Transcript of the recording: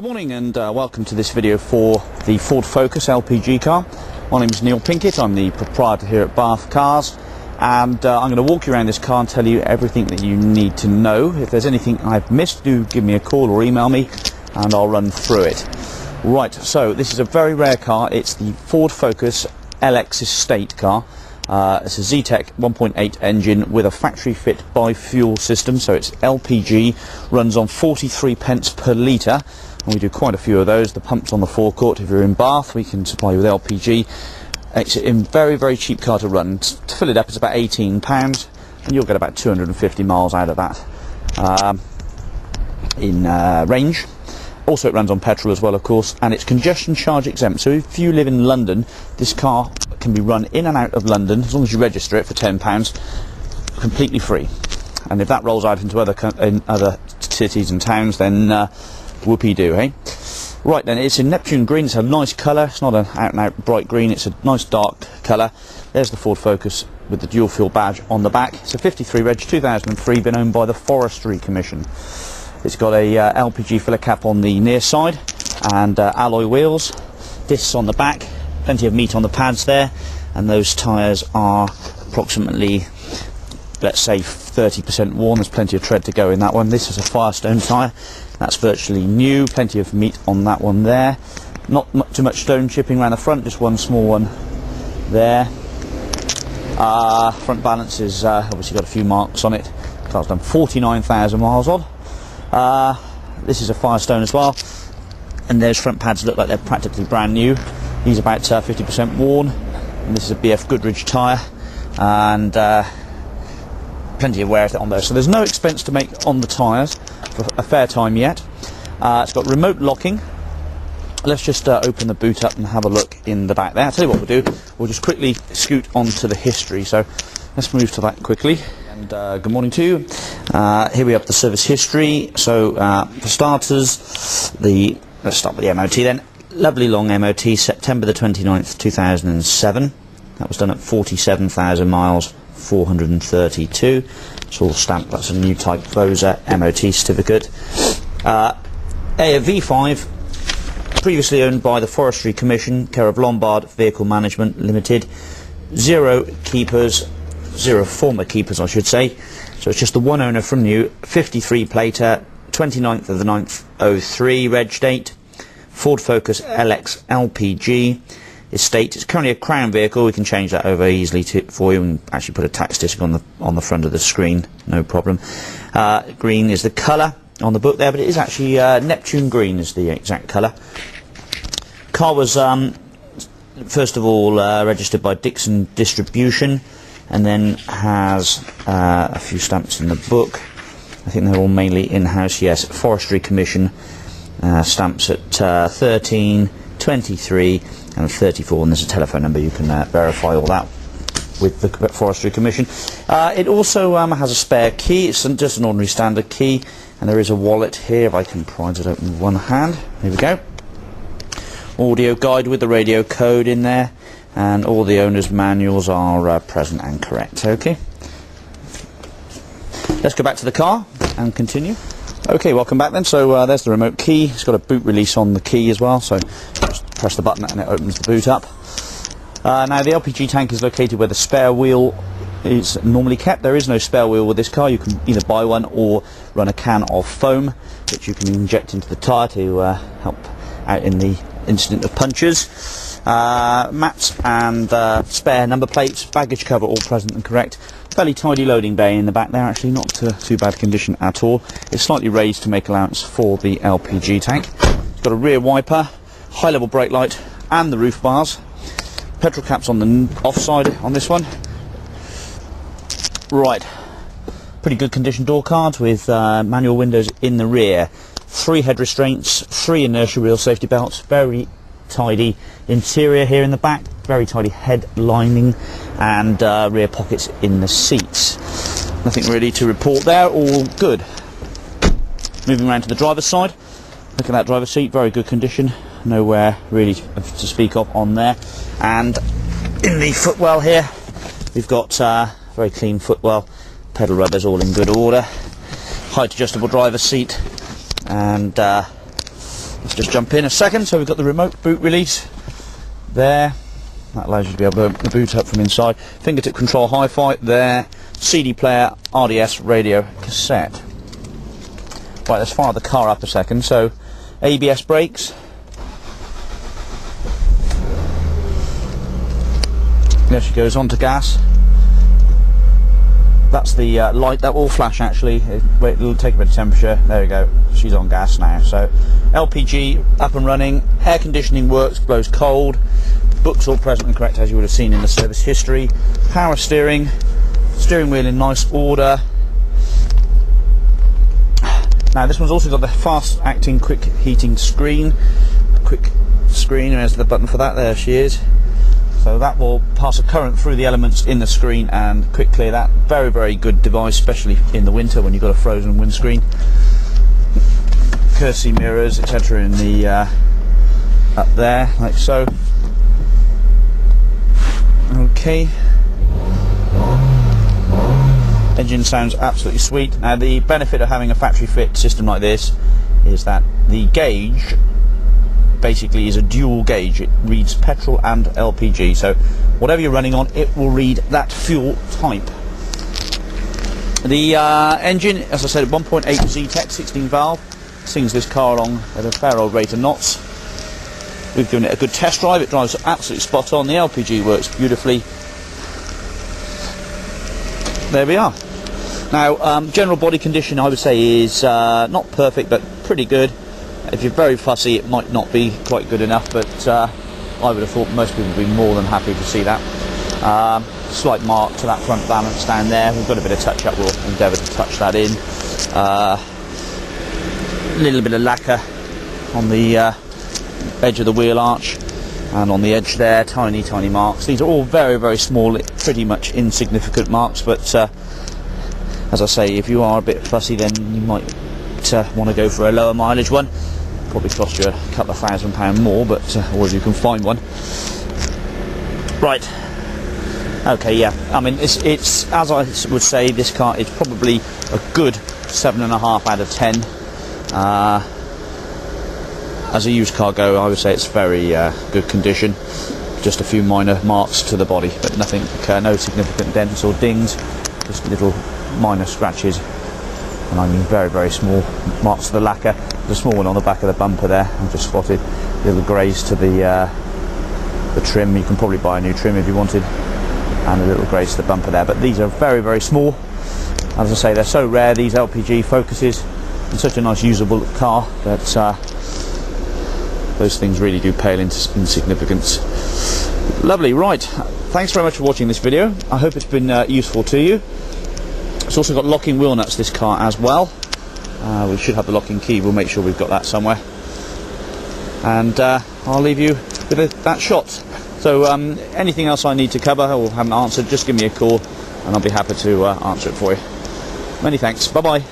Good morning and welcome to this video for the Ford Focus LPG car. My name is Neil Pinkett, I'm the proprietor here at Bathcars, and I'm going to walk you around this car and tell you everything that you need to know. If there's anything I've missed, do give me a call or email me and I'll run through it. Right, so this is a very rare car. It's the Ford Focus LX Estate car. It's a Zetec 1.8 engine with a factory fit bi-fuel system, so it's LPG, runs on 43 pence per litre, and we do quite a few of those. The pump's on the forecourt. If you're in Bath, we can supply you with LPG. It's a very cheap car to run. To fill it up, it's about £18, and you'll get about 250 miles out of that in range. Also, it runs on petrol as well, of course, and it's congestion charge exempt. So if you live in London, this car can be run in and out of London as long as you register it for £10, completely free. And if that rolls out into other cities and towns, then whoopee-doo, hey? Right then, it's in Neptune green. It's a nice colour. It's not an out-and-out bright green. It's a nice dark colour. There's the Ford Focus with the dual fuel badge on the back. It's a 53 reg, 2003, been owned by the Forestry Commission. It's got a LPG filler cap on the near side and alloy wheels, discs on the back, plenty of meat on the pads there, and those tyres are approximately, let's say, 30% worn. There's plenty of tread to go in that one. This is a Firestone tyre. That's virtually new. Plenty of meat on that one there. Not too much stone chipping around the front, just one small one there. Front balance is obviously got a few marks on it. Car's done 49,000 miles on. This is a Firestone as well, and those front pads look like they're practically brand new. These are about 50% worn, and this is a BF Goodrich tyre, and plenty of wear on there. So there's no expense to make on the tyres for a fair time yet. It's got remote locking. Let's just open the boot up and have a look in the back there. I'll tell you what we'll do. We'll just quickly scoot onto the history. So let's move to that quickly. And good morning to you. Here we have the service history. So for starters, let's start with the MOT then. Lovely long MOT, September the 29th, 2007. That was done at 47,000 miles, 432. It's all stamped. That's a new type Boza MOT certificate. A V5, previously owned by the Forestry Commission, care of Lombard Vehicle Management Limited. Zero former keepers, I should say. So it's just the one owner from new. 53 plater, 29th of the 9th, 03 reg date. Ford Focus LX LPG estate. It's currently a Crown vehicle. We can change that over easily for you, and actually put a tax disc on the front of the screen, no problem. Green is the colour on the book there, but it is actually Neptune green is the exact colour. Car was first of all registered by Dixon Distribution, and then has a few stamps in the book. I think they're all mainly in-house. Yes, Forestry Commission stamps at 13, 23 and 34, and there's a telephone number. You can verify all that with the Forestry Commission. It also has a spare key. It's just an ordinary standard key, and there is a wallet here. If I can prise it open with one hand. Here we go. Audio guide with the radio code in there, and all the owner's manuals are present and correct. Okay, let's go back to the car and continue. Okay, welcome back then. So there's the remote key. It's got a boot release on the key as well, so just press the button and it opens the boot up. Now the LPG tank is located where the spare wheel is normally kept. There is no spare wheel with this car. You can either buy one or run a can of foam, which you can inject into the tyre to help out in the incident of punctures. Mats and spare number plates, baggage cover all present and correct. Fairly tidy loading bay in the back there, actually not too bad condition at all. It's slightly raised to make allowance for the LPG tank. It's got a rear wiper, high level brake light and the roof bars. Petrol caps on the off side on this one. Right, pretty good condition door cards with manual windows in the rear. 3 head restraints, 3 inertia wheel safety belts, very tidy interior here in the back, very tidy head lining, and rear pockets in the seats. Nothing really to report there, all good. Moving around to the driver's side, look at that driver's seat, very good condition, nowhere really to speak of on there. And in the footwell here, we've got very clean footwell, pedal rubbers all in good order, height adjustable driver's seat, and Let's just jump in a second. So we've got the remote boot release there. That allows you to be able to open the boot up from inside. Fingertip control hi-fi there. CD player, RDS, radio, cassette. Right, let's fire the car up a second. So ABS brakes. There she goes onto gas. That's the light that will flash actually. It'll take a bit of temperature. There we go. She's on gas now. So LPG up and running. Air conditioning works, blows cold. Books all present and correct as you would have seen in the service history. Power steering. Steering wheel in nice order. Now this one's also got the fast acting quick heating screen. Quick screen, there's the button for that. There she is. So that will pass a current through the elements in the screen and quick clear that. Very, very good device, especially in the winter when you've got a frozen windscreen. Courtesy mirrors, etc. in the up there, like so. Okay. Engine sounds absolutely sweet. Now the benefit of having a factory fit system like this is that the gauge basically is a dual gauge. It reads petrol and LPG, so whatever you're running on, it will read that fuel type. The engine, as I said, 1.8 Z-Tech 16 valve, sings this car along at a fair old rate of knots. We've given it a good test drive. It drives absolutely spot on. The LPG works beautifully. There we are. Now general body condition I would say is not perfect but pretty good. If you're very fussy, it might not be quite good enough, but I would have thought most people would be more than happy to see that. Slight mark to that front balance down there. We've got a bit of touch up, we'll endeavour to touch that in. A little bit of lacquer on the edge of the wheel arch and on the edge there, tiny, tiny marks. These are all very, very small, pretty much insignificant marks, but as I say, if you are a bit fussy, then you might want to go for a lower mileage one. Probably cost you a couple of £1,000 more, but or if you can find one. Right. Okay, yeah. I mean, it's as I would say, this car is probably a good 7.5 out of 10. As a used car go, I would say it's very good condition. Just a few minor marks to the body, but nothing, no significant dents or dings. Just little minor scratches. And I mean very, very small marks to the lacquer. There's a small one on the back of the bumper there. I've just spotted little greys to the trim. You can probably buy a new trim if you wanted, and a little greys to the bumper there. But these are very, very small. As I say, they're so rare, these LPG Focuses, and such a nice usable car that those things really do pale into insignificance. Lovely, right. Thanks very much for watching this video. I hope it's been useful to you. It's also got locking wheel nuts, this car, as well. We should have the locking key. We'll make sure we've got that somewhere. And I'll leave you with that shot. So anything else I need to cover or haven't answered, just give me a call and I'll be happy to answer it for you. Many thanks. Bye-bye.